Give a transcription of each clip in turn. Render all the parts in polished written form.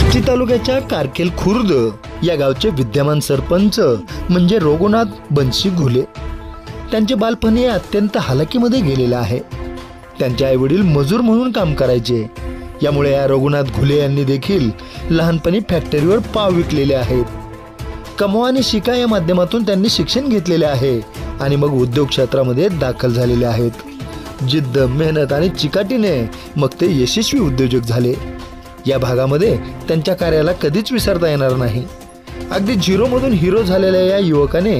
आष्टी तालुक्याच्या कारकेल खुर्द या गावचे विद्यमान सरपंच म्हणजे रघुनाथ बन्सी घुले। त्यांचे बालपण हे अत्यंत हालाकीमध्ये गेलेले आहे। त्यांचे आई वडील मजूर म्हणून काम करायचे, यामुळे या रघुनाथ घुले यांनी देखील लहानपणी फॅक्टरीवर पाव विकलेले आहेत। कमवा आणि शिका या माध्यमातून त्यांनी शिक्षण घेतलेले आहे आणि मग उद्योग क्षेत्रामध्ये दाखल झालेले आहेत। जिद्द, मेहनत आणि चिकाटीने मग ते यशस्वी उद्योजक झाले। या भागामध्ये त्यांच्या कार्याला कधीच विसरता येणार नाही। अगदी झिरोमधून हिरो झालेल्या या युवकाने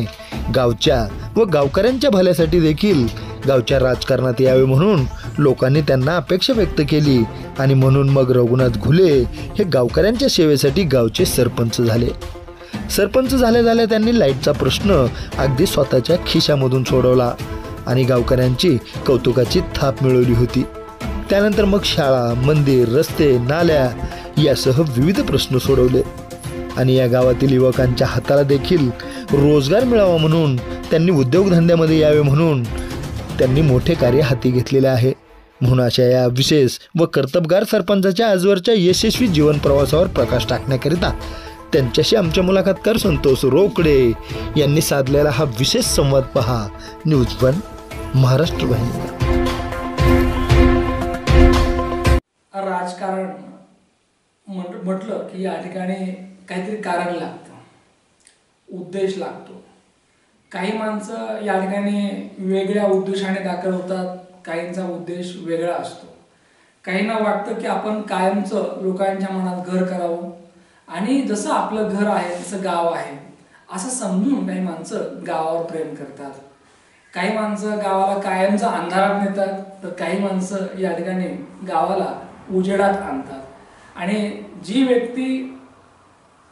गावच्या व गावकऱ्यांच्या भल्यासाठी देखील गावच्या राजकारणात यावे म्हणून लोकांनी त्यांना अपेक्षा व्यक्त केली आणि म्हणून मग रघुनाथ घुले हे गावकऱ्यांच्या सेवेसाठी गावचे सरपंच झाले। सरपंच झाल्या त्यांनी लाईटचा प्रश्न अगदी स्वतःच्या खिशामधून सोडवला आणि गावकऱ्यांची कौतुकाची थाप मिळवली होती। त्यानंतर मग शाळा, मंदिर, रस्ते, नाल्या यासह विविध प्रश्न सोडवले आणि या गावातील युवकांच्या हाताला देखील रोजगार मिळावा म्हणून त्यांनी उद्योगधंद्यामध्ये यावे म्हणून त्यांनी मोठे कार्य हाती घेतलेले आहे। म्हणून अशा या विशेष व कर्तबगार सरपंचाच्या आजवरच्या यशस्वी जीवन प्रवासावर प्रकाश टाकण्याकरिता त्यांच्याशी आमच्या मुलाखतकार संतोष रोकडे यांनी साधलेला हा विशेष संवाद पहा न्यूज वन महाराष्ट्र वाहिनीवर। राजकारण म्हटलं की या ठिकाणी काहीतरी कारण लागतं, उद्देश लागतो। काही माणसं या ठिकाणी वेगळ्या उद्देशाने दाखल होतात, काहींचा उद्देश वेगळा असतो। काहींना वाटतं की आपण कायमचं लोकांच्या मनात घर करावं आणि जसं आपलं घर आहे तसं गाव आहे असं समजून काही माणसं गावावर प्रेम करतात। काही माणसं गावाला कायमचं अंधारात नेतात, तर काही माणसं या ठिकाणी गावाला उजेडात आणतात आणि जी व्यक्ती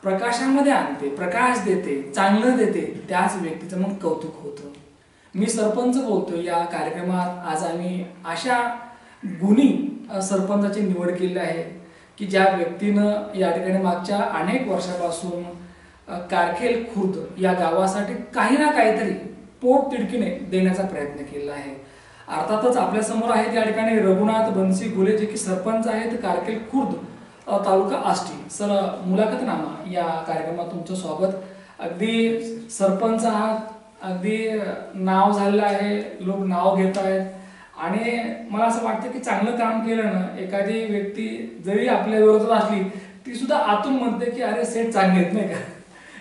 प्रकाशामध्ये आणते, प्रकाश देते, चांगलं देते, त्याच व्यक्तीचं मग कौतुक होतं। मी सरपंच बोलतो या कार्यक्रमात। आज आम्ही अशा गुणी सरपंचाची निवड केली आहे की ज्या व्यक्तीनं या ठिकाणी मागच्या अनेक वर्षापासून कारकेल खुर्द या गावासाठी काही ना काहीतरी पोट तिडकीने देण्याचा प्रयत्न केला आहे। अर्थातच आपल्या समोर आहेत या ठिकाणी रघुनाथ बन्सी घुले, जे की सरपंच आहेत कारकेल खुर्द तालुका आष्टी। सर, मुलाखतनामा या कार्यक्रमात तुमचं स्वागत। अगदी सरपंच आहात, अगदी नाव झालेलं आहे, लोक नाव घेत आहेत आणि मला असं वाटतं की चांगलं काम केलं ना, एखादी व्यक्ती जरी आपल्या विरोधात असली ती सुद्धा आतून म्हणते की अरे सेठ चांगले आहेत, नाही का?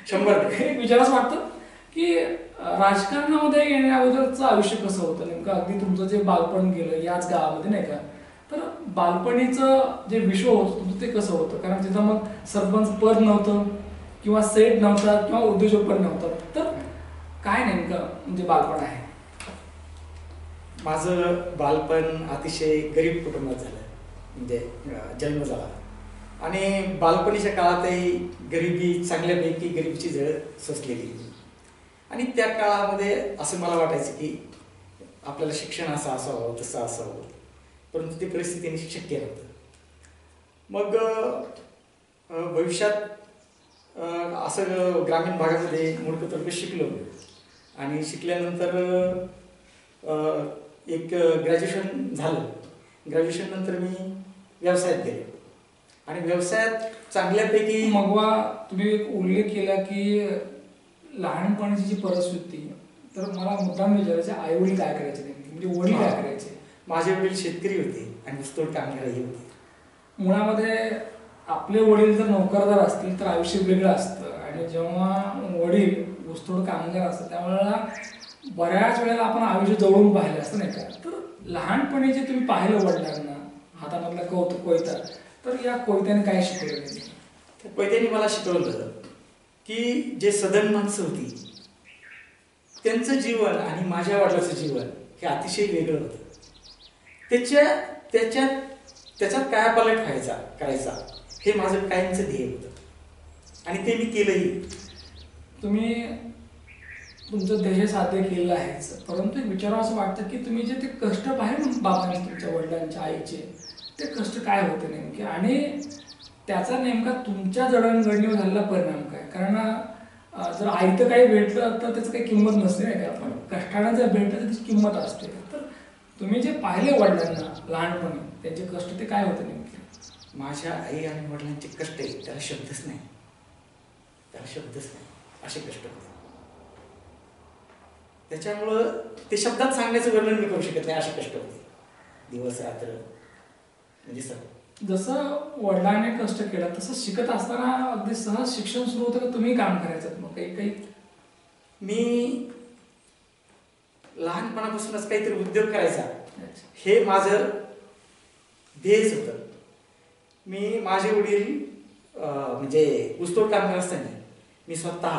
100% विचाराच वाटतं की राजकारणामध्ये येण्या अगोदरचं आयुष्य कसं होतं नेमकं। अगदी तुमचं जे बालपण गेलं याच गावामध्ये, नाही का? तर बालपणीचं जे विश्व होतं तुमचं ते कसं होतं? कारण तिथं मग सरपंच पद नव्हतं किंवा सेट नव्हता किंवा उद्योजक पण नव्हतं, तर काय नेमकं म्हणजे बालपण आहे? माझं बालपण अतिशय गरीब कुटुंबात झालं, म्हणजे जन्म झाला आणि बालपणीच्या काळातही गरिबी, चांगल्यापैकी गरिबीची झळ सोसलेली आणि त्या काळामध्ये असं मला वाटायचं की आपल्याला शिक्षण असं असावं, तसं असावं, परंतु ते परिस्थितीने शक्य नव्हतं। मग भविष्यात असं ग्रामीण भागामध्ये मोडकं तोडकं शिकलो आणि शिकल्यानंतर एक ग्रॅज्युएशन झालं। ग्रॅज्युएशन नंतर मी व्यवसायात गेलो आणि व्यवसायात चांगल्यापैकी मगवा तुम्ही एक उल्लेख केला की लहानपणीची जी परिस्थिती, तर मला मुद्दाम विचारायचं, आई वडील काय करायचे नेमके, म्हणजे वडील काय करायचे? माझे वडील शेतकरी होते आणि ऊसतोड कामगारही होते। मुळामध्ये आपले वडील जर नोकरदार असतील तर आयुष्य वेगळं असतं आणि जेव्हा वडील ऊसतोड कामगार असतात त्यावेळेला बऱ्याच वेळेला आपण आयुष्य जवळून पाहिलं असतं, नाही का? तर लहानपणी जे तुम्ही पाहिलं वडिलांना हातामधला कोयता, तर या कोयत्याने काय शिकवलं? त्या कोयत्याने मला शिकवलं की जे सधन माणसं होती त्यांचं जीवन आणि माझ्या वडिलांचं जीवन हे अतिशय वेगळं होतं। त्याच्यात कायापालट करायचा हे माझं कायमचं ध्येय होतं आणि ते मी केलंही। तुम्ही तुमचं ध्येय साध्य केलं आहे, परंतु विचारावं असं वाटतं की तुम्ही जे ते कष्ट पाहिले बाबांचे, तुमच्या वडिलांच्या, आईचे, ते कष्ट काय होते नेमके आणि त्याचा नेमका तुमच्या जडणघडणीवर झालेला परिणाम काय? कारण जर आईतं काही भेटलं तर त्याचं काही किंमत नसते, नाही का? पण कष्टाने जर भेटलं तर त्याची किंमत असते। तर तुम्ही जे पाहिले वडिलांना लहानपणी, त्यांचे कष्ट ते काय होते नेमके? माझ्या आई आणि वडिलांचे कष्ट आहे त्याला शब्दच नाही, असे कष्ट होते. त्याच्यामुळं ते शब्दात सांगण्याचं वर्णन मी करू शकत नाही, असे कष्ट होते. दिवस रात्र म्हणजे सर जसं वडिलांनी कष्ट केलं तसं शिकत असताना अगदी सहज शिक्षण सुरू होतं का तुम्ही काम करायचं? मग काही मी लहानपणापासूनच काहीतरी उद्योग करायचा हे माझं ध्येयच होतं. माझे वडील म्हणजे ऊसतोड काम करत असताना मी स्वतः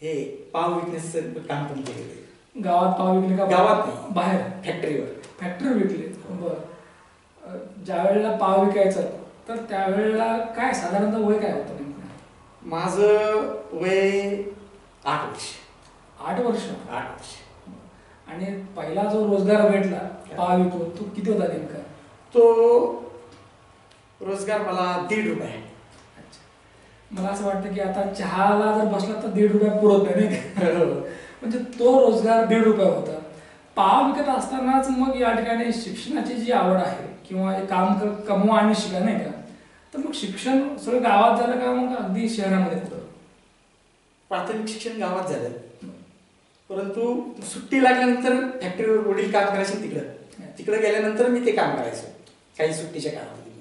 हे पाव विकण्याचं काम पण केलेलं. गावात पाव विकले का? गावात नाही, बाहेर फॅक्टरीवर विकले. बरं. ज्या वेळेला पाव विकायचं तर त्यावेळेला काय साधारणतः वय काय होतं नेमकं? माझं वय 8 वर्ष. 8 वर्ष. आणि पहिला जो रोजगार भेटला पाव विकून तो किती होता नेमका? तो रोजगार मला ₹1.5. अच्छा. मला असं वाटतं की आता चहाला जर बसला तर ₹1.5 पुरत नाही का? म्हणजे तो रोजगार ₹1.5 होता. पाव विकत असतानाच मग या ठिकाणी शिक्षणाची जी आवड आहे किंवा काम कमवा आणि शिका नाही का, तर मग शिक्षण सगळं गावात झालं का मग अगदी शहरामध्ये पुढं? प्राथमिक शिक्षण गावात झालं, परंतु सुट्टी लागल्यानंतर फॅक्टरीवर वडील काम करायचे तिकडं गेल्यानंतर मी ते काम करायचो काही सुट्टीच्या काळामध्ये.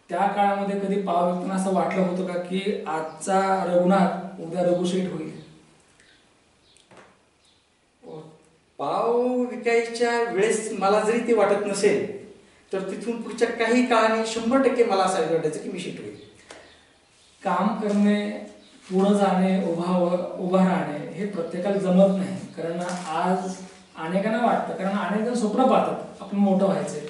त्या काळामध्ये कधी पाव विकताना असं वाटलं होतं का की आजचा रघुनाथ उद्या रघुशेठ होईल? पाव विकायच्या वेळेस मला जरी ते वाटत नसेल तर तिथून पुढच्या काही काळाने 100% मला असं वाटायचं की मी शेठ होईल. काम करणे, पुढं जाणे, उभा राहणे हे प्रत्येकाला जमत नाही. कारण आज अनेकांना वाटतं, कारण अनेक जण स्वप्न पाहतात आपण मोठं व्हायचंय.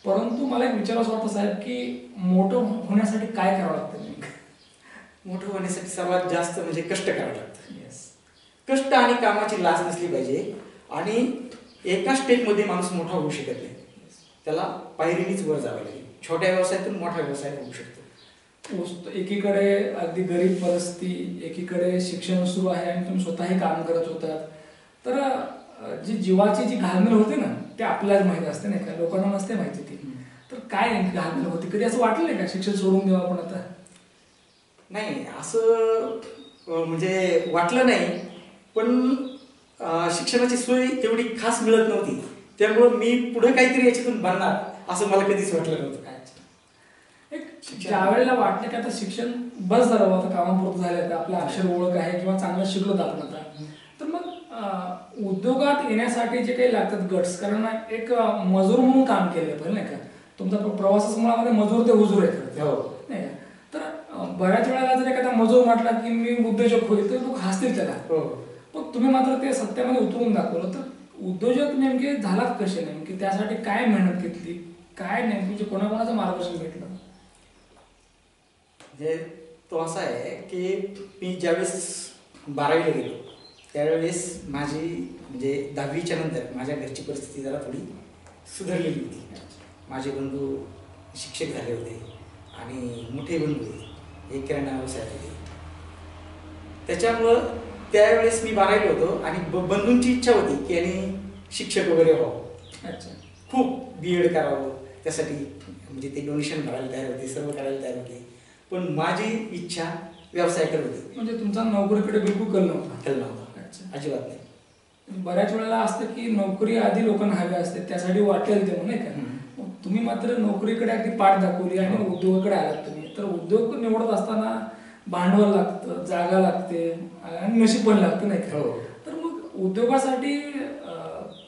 परंतु मला एक विचारायचं वाटतं साहेब की मोठं होण्यासाठी काय करावं लागतं नेमकं? मोठं होण्यासाठी सर्वात जास्त म्हणजे कष्ट करावं लागतं. येस. कष्ट आणि कामाची लाज नसली पाहिजे. आणि एका स्टेपमध्ये माणूस मोठा होऊ शकत नाही, त्याला पायरीनीच वर जावं लागेल. छोट्या व्यवसायातून मोठा व्यवसाय होऊ शकतो. एकीकडे अगदी गरीब परिस्थिती, एकीकडे शिक्षण सुरू आहे आणि तुम्ही स्वतःही काम करत होतात, तर जी जीवाची जी घालमेल होते ना ते आपल्याला माहिती असते नाही का, लोकांना नसते माहिती ती. तर काय नेमकी घालमेल होती? कधी असं वाटलं नाही का शिक्षण सोडून द्यावं आपण आता? नाही, असं म्हणजे वाटलं नाही, पण शिक्षणाची सोय तेवढी खास मिळत नव्हती, त्यामुळं मी पुढे काहीतरी याच्यातून बनणार असं मला कधीच वाटलं नव्हतं. ज्या वेळेला वाटलं की आता शिक्षण बस झालं होतं, कामापुरतं झालं तर आपलं अक्षर ओळख आहे किंवा चांगलं शिकलो आपण आता, तर मग उद्योगात येण्यासाठी जे काही लागतात गट्स, कारण एक मजूर म्हणून काम केलं पाहिजे नाही का. तुमचा प्रवासाच्या मुळामध्ये मजूर ते हुजूर आहे नाही का. तर बऱ्याच वेळेला जर एखादा मजूर म्हटला की मी उद्योजक होईल तर लोक हसतील त्याला. पण तुम्ही मात्र ते सत्यामध्ये उतरून दाखवलं. तर उद्योजक नेमके झालात कसे? नेमके त्यासाठी काय मेहनत घेतली, काय नेमकी कोणाकोणाचं मार्गदर्शन भेटलं? म्हणजे तो असा आहे की मी ज्यावेळेस 12वीला गेलो त्यावेळेस माझी म्हणजे 10वीच्या नंतर माझ्या घरची परिस्थिती जरा थोडी सुधारलेली होती. माझे बंधू शिक्षक झाले होते आणि मोठे बंधू एक किराणा व्यवसायात होते. त्याच्यामुळं त्यावेळेस मी 12वीला होतो आणि बंधूंची इच्छा होती की यांनी शिक्षक वगैरे व्हावं. अच्छा. खूप B.Ed करावं, त्यासाठी म्हणजे ते डोनेशन भरायला तयार होते, सर्व करायला तयार होते. पण माझी इच्छा व्यवसाय करत होती. म्हणजे तुमचा नोकरीकडे बिलकुल कल नव्हता? अजिबात नाही. बऱ्याच वेळेला असतं की नोकरी आधी लोकांना हवी असते, त्यासाठी वाटेल ते नाही का. तुम्ही मात्र नोकरीकडे अगदी पाठ दाखवली आणि उद्योगाकडे आलात तुम्ही. तर उद्योग निवडत असताना भांडवल लागतं, जागा लागते आणि नशीब पण लागतं नाही का. तर मग उद्योगासाठी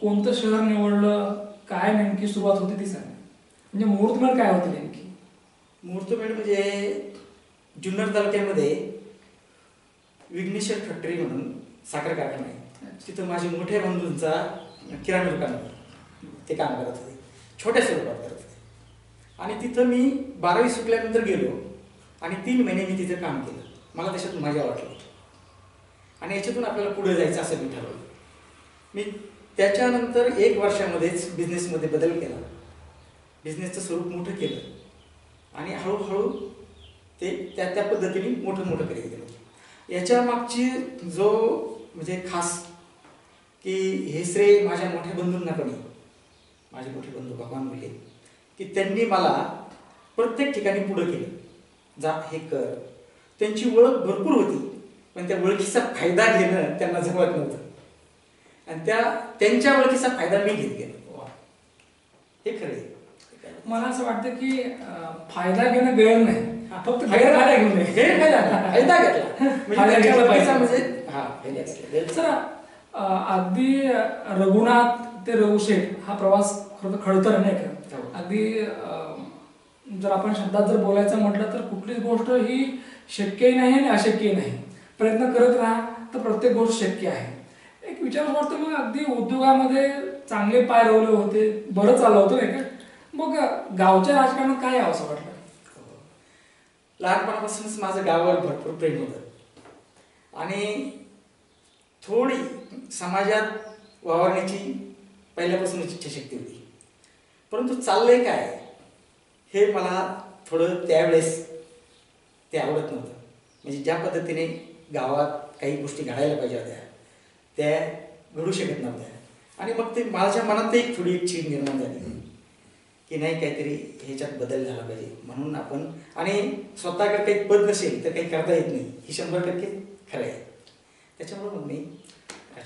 कोणतं शहर निवडलं, काय नेमकी सुरुवात होती ती सांगा. म्हणजे मुहूर्तमेढ काय होती नेमकी? मुहूर्तमेढ म्हणजे जुन्नर तालुक्यामध्ये विघ्नेश्वर फॅक्टरी म्हणून साखर कारखाना आहे. तिथं माझ्या मोठ्या बंधूंचा किराणा दुकान ते काम करत होते, छोट्या स्वरूपात करत होते. आणि तिथं मी 12वी सुटल्यानंतर गेलो आणि 3 महिने मी तिथं काम केलं. मला त्याच्यातून मजा वाटली आणि याच्यातून आपल्याला पुढे जायचं असं मी ठरवलं. मी त्याच्यानंतर 1 वर्षामध्येच बिझनेसमध्ये बदल केला, बिझनेसचं स्वरूप मोठं केलं आणि हळूहळू ते त्या पद्धतीने मोठं करीत गेलं. याच्या मागची जो म्हणजे खास की हे श्रेय माझ्या मोठ्या बंधूंना पण आहे. माझे मोठे बंधू भगवान बोलले की त्यांनी मला प्रत्येक ठिकाणी पुढं केलं, जा हे कर. त्यांची ओळख भरपूर होती, पण त्या ओळखीचा फायदा घेणं त्यांना जमत नव्हतं, आणि त्यांच्या ओळखीचा फायदा मी घेत गेलो. हे खरं आहे. मला असं वाटतं की फायदा घेणं गैर नाही, फक्त गैरफायदा घेऊ नये. फायदा घेतला सर, अगदी रघुनाथ ते रघुशेठ हा प्रवास खरं खडतर नाही का. अगदी जर आपण शब्दात जर बोलायचं म्हटलं तर कुठलीच गोष्ट ही शक्यही नाही आणि अशक्यही नाही. प्रयत्न करत राहा तर प्रत्येक गोष्ट शक्य आहे. एक विचार वाटतो मग अगदी उद्योगामध्ये चांगले पाय रोवले होते, बरं चाललं होतं नाही का. मग गावच्या राजकारणात काय यावं असं वाटलं? लहानपणापासूनच माझं गावावर भरपूर प्रेम होतं, आणि थोडी समाजात वावरण्याची पहिल्यापासूनच इच्छाशक्ती होती. परंतु चाललंय काय हे मला थोडं त्यावेळेस ते आवडत नव्हतं. म्हणजे ज्या पद्धतीने गावात काही गोष्टी घडायला पाहिजे होत्या त्या घडू शकत नव्हत्या, आणि मग ते माझ्या मनात एक थोडी एक चीड निर्माण झाली की नाही, काहीतरी ह्याच्यात बदल झाला पाहिजे म्हणून आपण. आणि स्वतःकडे काही पद नसेल तर काही करता येत नाही, ही 100% खरं आहे. त्याच्यामुळे मग मी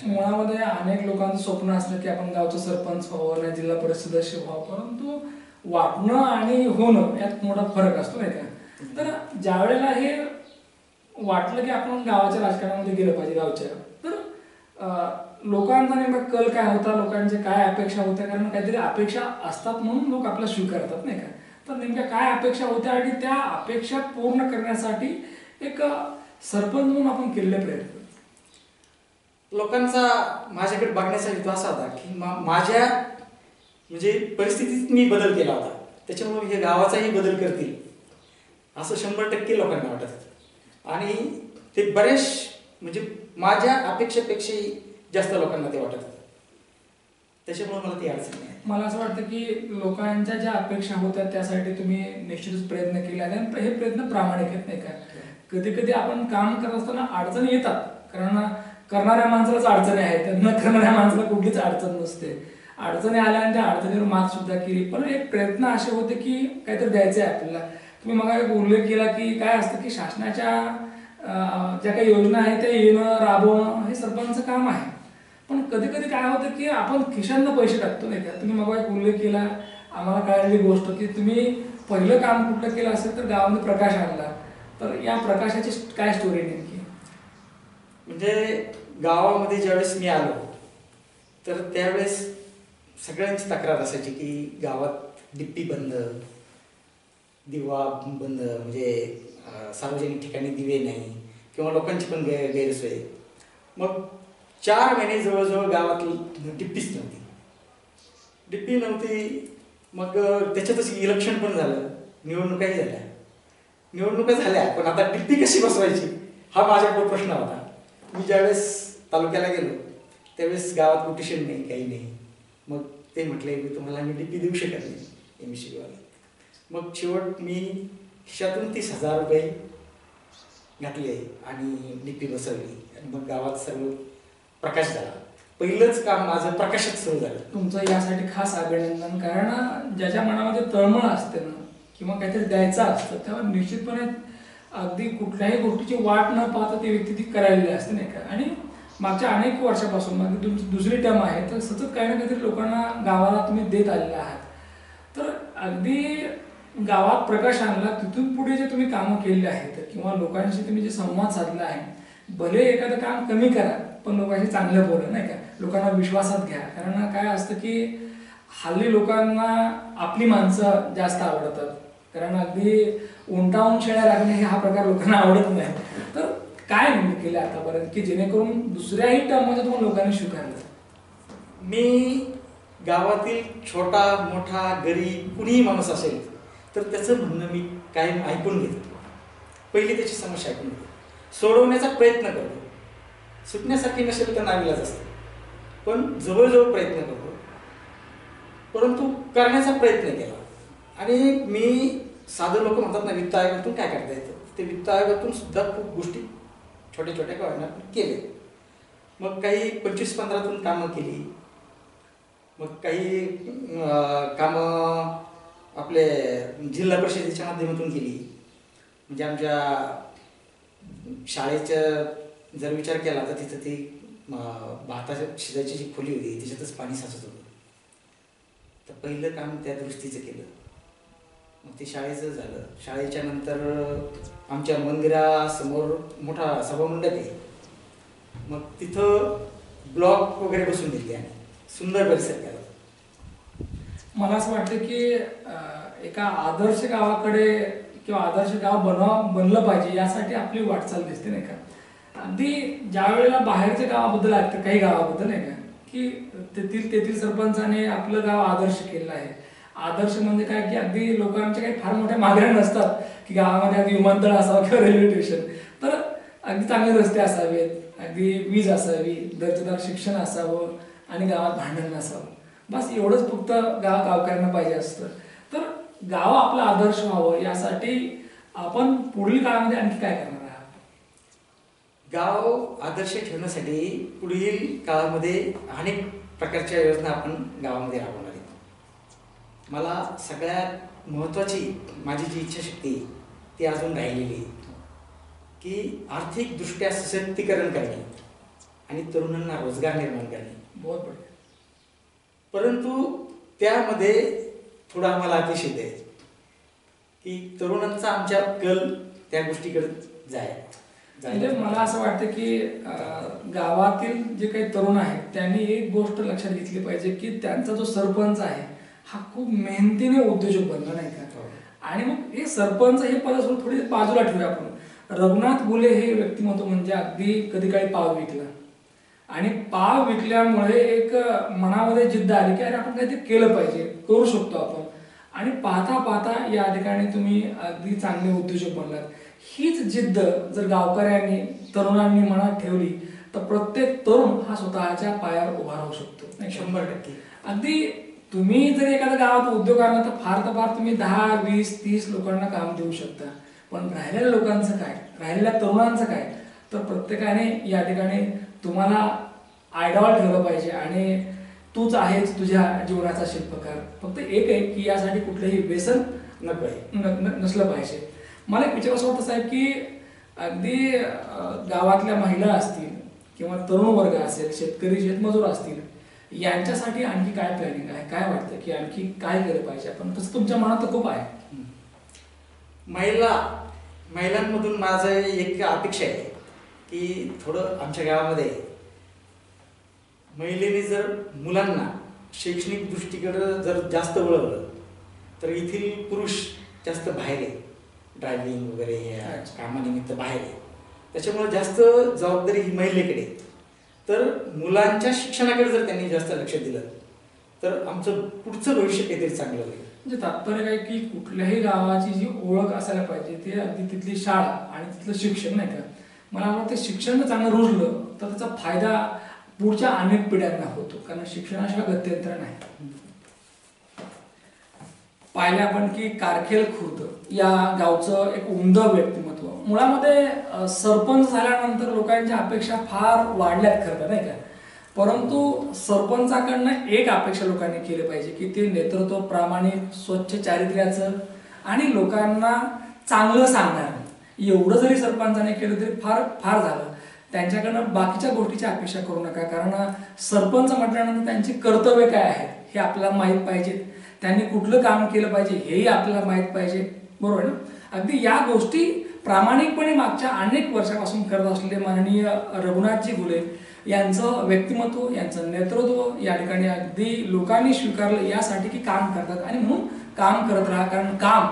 मुळामध्ये अनेक लोकांचं स्वप्न असलं की आपण गावचं सरपंच व्हावं, नाही जिल्हा परिषद सदस्य व्हावं, परंतु वाटणं आणि होणं यात मोठा फरक असतो नाही का. तर ज्या वेळेला हे वाटलं की आपण गावाच्या राजकारणामध्ये गेलं पाहिजे गावच्या, तर लोकांचा नेमका कल काय होता, लोकांचे काय अपेक्षा होत्या, कारण काहीतरी अपेक्षा असतात म्हणून लोक आपल्याला स्वीकारतात नाही का. तर नेमक्या काय अपेक्षा होत्या आणि त्या अपेक्षा पूर्ण करण्यासाठी एक सरपंच म्हणून आपण केलेले प्रयत्न. लोकांचा माझ्याकडे बघण्याचा हेतू असा होता की माझ्या म्हणजे परिस्थितीत मी बदल केला होता, त्याच्यामुळे हे गावाचाही बदल करतील असं 100% लोकांना वाटत होतं. आणि ते बरेच म्हणजे माझ्या अपेक्षेपेक्षाही जास्त लोकांना ते वाटत होतं. त्याच्यामुळे मला ती अडचण नाही. मला असं वाटतं की लोकांच्या ज्या अपेक्षा होत्या त्यासाठी तुम्ही निश्चितच प्रयत्न केले आणि हे प्रयत्न प्रामाणिक आहेत नाही का. कधी कधी आपण काम करत असताना अडचणी येतात, कारण करणाऱ्या माणसालाच अडचणी आहेत, न करणाऱ्या माणसाला कुठलीच अडचण नसते. अडचणी आल्या आणि त्या अडचणीवर मात सुद्धा केली, पण एक प्रयत्न असे होते की काहीतरी द्यायचं आहे आपल्याला. तुम्ही मग एक उल्लेख केला की काय असतं की शासनाच्या ज्या काही योजना आहेत त्या येणं राबवणं हे सरपंचचं काम आहे. पण कधी कधी काय होतं की आपण खिशांना पैसे टाकतो नाही का. तुम्ही मग एक उल्लेख केला, आम्हाला कळालेली गोष्ट की तुम्ही पहिलं काम कुठलं केलं असेल तर गावामध्ये प्रकाश आणला. तर या प्रकाशाची काय स्टोरी नेमकी? म्हणजे गावामध्ये ज्यावेळेस मी आलो तर त्यावेळेस सगळ्यांची तक्रार असायची की गावात डिप्पी बंद, दिवा बंद, म्हणजे सार्वजनिक ठिकाणी दिवे नाही किंवा लोकांची पण गैरसोय. मग 4 महिने जवळजवळ गावातली डिप्पीच नव्हती. डिप्पी नव्हती. मग त्याच्यातच इलेक्शन पण झालं, निवडणुकाही झाल्या. निवडणुका झाल्या पण आता डिप्पी कशी बसवायची हा माझ्याकडे प्रश्न होता. मी ज्यावेळेस तालुक्याला गेलो त्यावेळेस गावात कोटेशन नाही, काही नाही. मग ते म्हटले मी तुम्हाला मी डिप्पी देऊ शकत नाही MSC वाले. मग शेवट मी खिशातून 30,000 रुपये घातले आणि डिप्पी बसवली आणि मग गावात सर्व प्रकाश झाला. पहिलंच काम माझं प्रकाशात सुरू झालं. तुमचं यासाठी खास अभिनंदन, कारण ज्याच्या मनामध्ये तळमळ असते ना किंवा काहीतरी द्यायचं असतं तेव्हा निश्चितपणे अगदी कुठल्याही गोष्टीची वाट न पाहता ती व्यक्ती ती करायला असते नाही का. आणि मागच्या अनेक वर्षापासून म्हणजे तुमची दुसरी टर्म आहे तर सतत काही ना काहीतरी लोकांना गावाला तुम्ही देत आलेले आहात. तर अगदी गावात प्रकाश आणला, तिथून पुढे जे तुम्ही कामं केलेली आहेत किंवा लोकांशी तुम्ही जे संवाद साधला आहे, भले एखादं काम कमी करा पण लोकांशी चांगलं बोला नाही का, लोकांना विश्वासात घ्या. कारण काय असतं की हल्ली लोकांना आपली माणसं जास्त आवडतात, कारण अगदी उंटावून शेळ्या लागणे हा प्रकार लोकांना आवडत नाही. तर काय नेमकं केलं आतापर्यंत की जेणेकरून दुसऱ्याही टर्ममध्ये तुम्हाला लोकांनी स्वीकारलं? मी गावातील छोटा मोठा गरीब कुणीही माणूस असेल तर त्याचं म्हणणं मी कायम ऐकून घेतो. पहिली त्याची समस्या ऐकून घेतो, सोडवण्याचा प्रयत्न करतो. सुटण्यासारखी नसेल तर नावीलाज असतो, पण जवळजवळ प्रयत्न करतो. परंतु करण्याचा प्रयत्न केला. आणि मी साधं लोक म्हणतात ना वित्त आयोगातून काय करता येतं, ते वित्त आयोगातून सुद्धा खूप गोष्टी छोट्या छोट्या का केले. मग काही 25-15तून कामं केली. मग काही कामं आपले जिल्हा परिषदेच्या माध्यमातून केली. म्हणजे आमच्या शाळेच्या जर विचार केला तर तिथं ती भाताच्या शिजायची जी खोली होती त्याच्यातच पाणी साचत होतं. तर पहिलं काम त्या दृष्टीचं केलं. मग ते शाळेचं झालं. शाळेच्या नंतर आमच्या मंदिरासमोर मोठा सभामंडप आहे. मग तिथं ब्लॉक वगैरे बसून दिले आणि सुंदर परिसर केला. मला असं वाटतं की एका आदर्श गावाकडे किंवा आदर्श गाव बनलं पाहिजे यासाठी आपली वाटचाल दिसते नाही का. अगदी ज्या वेळेला बाहेरच्या गावाबद्दल ऐकतं काही गावाबद्दल नाही का की तेथील सरपंचाने आपलं गाव आदर्श केलेलं आहे. आदर्श म्हणजे काय की अगदी लोकांच्या काही फार मोठ्या मागण्या नसतात की गावामध्ये अगदी विमानतळ असावं किंवा रेल्वे स्टेशन, तर अगदी चांगले रस्ते असावेत, अगदी वीज असावी, दर्जेदार शिक्षण असावं आणि गावात भांडण नसावं. बस एवढंच फक्त गावकऱ्यांना पाहिजे असतं. तर गाव आपला आदर्श व्हावं यासाठी आपण पुढील काळामध्ये आणखी काय करणार आहात? गाव आदर्श ठेवण्यासाठी पुढील काळामध्ये अनेक प्रकारच्या योजना आपण गावामध्ये राबवणार आहेत. मला सगळ्यात महत्त्वाची माझी जी इच्छाशक्ती ती अजून राहिलेली आहे की आर्थिकदृष्ट्या सशक्तीकरण करणे आणि तरुणांना रोजगार निर्माण करणे. बहुत बढिया. परंतु त्यामध्ये थोडा आम्हाला अतिशय आहे की तरुणांचा आमच्या कल त्या गोष्टीकडे म्हणजे मला असं वाटतं की गावातील जे काही तरुण आहेत त्यांनी एक गोष्ट लक्षात घेतली पाहिजे की त्यांचा जो सरपंच आहे हा खूप मेहनतीने उद्योजक बनला नाही का. आणि मग हे सरपंच हे पद थोडी बाजूला ठेवूया आपण. रघुनाथ बुले हे व्यक्तिमत्व म्हणजे अगदी कधी काळी पाव विकला आणि पाव विकल्यामुळे एक मनामध्ये जिद्द आली की अरे आपण काहीतरी केलं पाहिजे, करू शकतो आपण. आणि पाहता पाहता या ठिकाणी तुम्ही अगदी चांगले उद्योजक बनलात. हीच जिद्द जर गावकऱ्यांनी तरुणांनी मनात ठेवली तर प्रत्येक तरुण हा स्वतःच्या पायावर उभा राहू शकतो. 100%. अगदी तुम्ही जर एखाद्या गावात उद्योग आणला तर फार तुम्ही 10, 20, 30 लोकांना काम देऊ शकता. पण राहिलेल्या लोकांचं काय, राहिलेल्या तरुणांचं काय, तर प्रत्येकाने या ठिकाणी तुम्हाला आयडॉल ठेवलं पाहिजे आणि तूच आहेस तुझ्या जीवनाचा शिल्पकार. फक्त एक आहे की यासाठी कुठलंही व्यसन नसलं पाहिजे. मला एक विचार असं वाटतं साहेब की अगदी गावातल्या महिला असतील किंवा तरुण वर्ग असेल, शेतकरी शेतमजूर असतील, यांच्यासाठी आणखी काय प्लॅनिंग आहे, काय वाटतं की आणखी काय केलं पाहिजे आपण? तसं तुमच्या मनात तर खूप आहे. महिलांमधून माझं एक अपेक्षा आहे की थोडं आमच्या गावामध्ये महिलेने जर मुलांना शैक्षणिक दृष्टीकडं जर जास्त वळवलं तर येथील पुरुष जास्त बाहेर आहे, ड्रायव्हिंग वगैरे या कामानिमित्त बाहेर आहे. त्याच्यामुळे जास्त जबाबदारी ही महिलेकडे. तर मुलांच्या शिक्षणाकडे जर त्यांनी जास्त लक्ष दिलं तर आमचं पुढचं भविष्य काहीतरी चांगलं होईल. म्हणजे तात्पर्य काय की कुठल्याही गावाची जी ओळख असायला पाहिजे ते अगदी तिथली शाळा आणि तिथलं शिक्षण नाही का. मला वाटतं शिक्षण चांगलं रुजलं तर त्याचा फायदा पुढच्या अनेक पिढ्यांना होतो, कारण शिक्षणाशिवाय गत्यंतर नाही. पाहिलं आपण की कारखेल खुर्द या गावचं एक उमदं व्यक्तिमत्व. मुळामध्ये सरपंच झाल्यानंतर लोकांच्या अपेक्षा फार वाढल्यात खरं नाही का. परंतु सरपंचाकडनं एक अपेक्षा लोकांनी केली पाहिजे की ते नेतृत्व प्रामाणिक, स्वच्छ चारित्र्याचं आणि लोकांना चांगलं सांगणार. एवढं जरी सरपंचाने केलं तरी फार झालं. त्यांच्याकडनं बाकीच्या गोष्टीची अपेक्षा करू नका, कारण सरपंच म्हटल्यानंतर त्यांची कर्तव्य काय आहेत हे आपल्याला माहीत पाहिजे. त्यांनी कुठलं काम केलं पाहिजे हेही आपल्याला माहीत पाहिजे. बरोबर ना. अगदी या गोष्टी प्रामाणिकपणे मागच्या अनेक वर्षापासून करत असलेले माननीय रघुनाथजी बुले यांचं व्यक्तिमत्व, यांचं नेतृत्व या ठिकाणी अगदी लोकांनी स्वीकारलं यासाठी की काम करतात आणि म्हणून काम करत राहा, कारण काम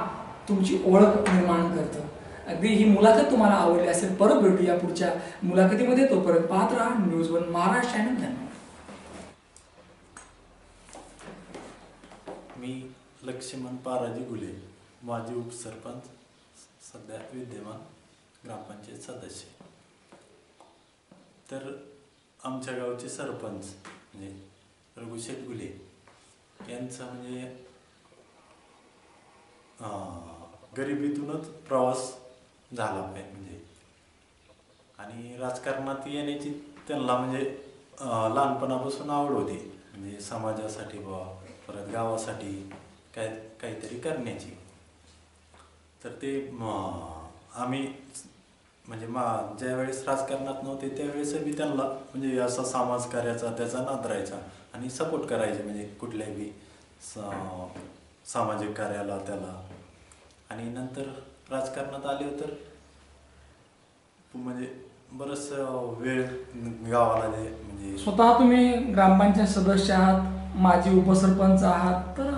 तुमची ओळख निर्माण करतं. अगदी ही मुलाखत तुम्हाला आवडली असेल. परत भेटूया पुढच्या मुलाखतीमध्ये. तोपर्यंत पाहत राहा न्यूज1 महाराष्ट्र चॅनल. धन्यवाद. मी लक्ष्मण पाराजी गुले, माजी उपसरपंच, सध्या विद्यमान ग्रामपंचायत सदस्य. तर आमच्या गावचे सरपंच म्हणजे रघुशेठ गुले यांचा म्हणजे गरिबीतूनच प्रवास झाला पाहिजे म्हणजे, आणि राजकारणात येण्याची त्यांना म्हणजे लहानपणापासून आवड होती. म्हणजे समाजासाठी परत गावासाठी काहीतरी करण्याची. तर ते आम्ही म्हणजे ज्यावेळेस राजकारणात नव्हते त्यावेळेस मी त्यांना म्हणजे असा समाजकार्याचा त्याचा नाद राहायचा आणि सपोर्ट करायचे म्हणजे कुठल्याही सामाजिक कार्याला त्याला. आणि नंतर राजकारणात आले तर म्हणजे बरंच वेळ गावाला म्हणजे स्वतः तुम्ही ग्रामपंचायत सदस्य आहात, माजी उपसरपंच आहात, तर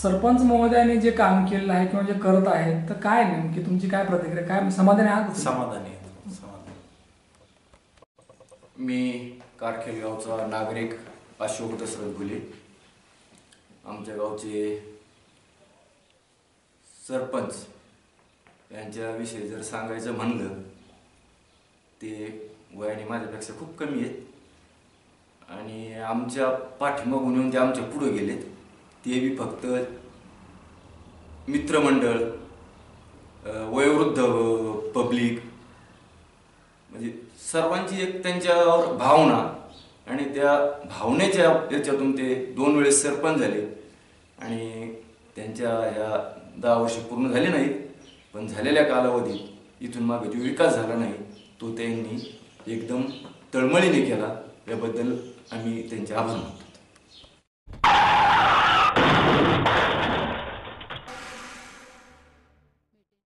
सरपंच महोदयाने जे काम केलेलं आहे किंवा जे करत आहेत तर काय नेमकी तुमची काय प्रतिक्रिया, काय समाधानी आहात? समाधानी. मी कारखेल गावचा नागरिक अशोक दशरथ घुले. आमच्या गावचे सरपंच यांच्याविषयी जर सांगायचं म्हणलं ते वयाने माझ्यापेक्षा खूप कमी आहेत आणि आमच्या पाठीमागून येऊन ते आमच्या पुढे गेलेत. ते बी फक्त मित्रमंडळ, वयोवृद्ध पब्लिक म्हणजे सर्वांची एक त्यांच्यावर भावना आणि त्या भावनेच्या याच्यातून ते 2 वेळेस सरपंच झाले आणि त्यांच्या ह्या 10 वर्षे पूर्ण झाले नाहीत, पण झालेल्या कालावधीत इथून मागे जो विकास झाला नाही तो त्यांनी एकदम तळमळीने केला. याबद्दल आम्ही त्यांचे आभार मानतो.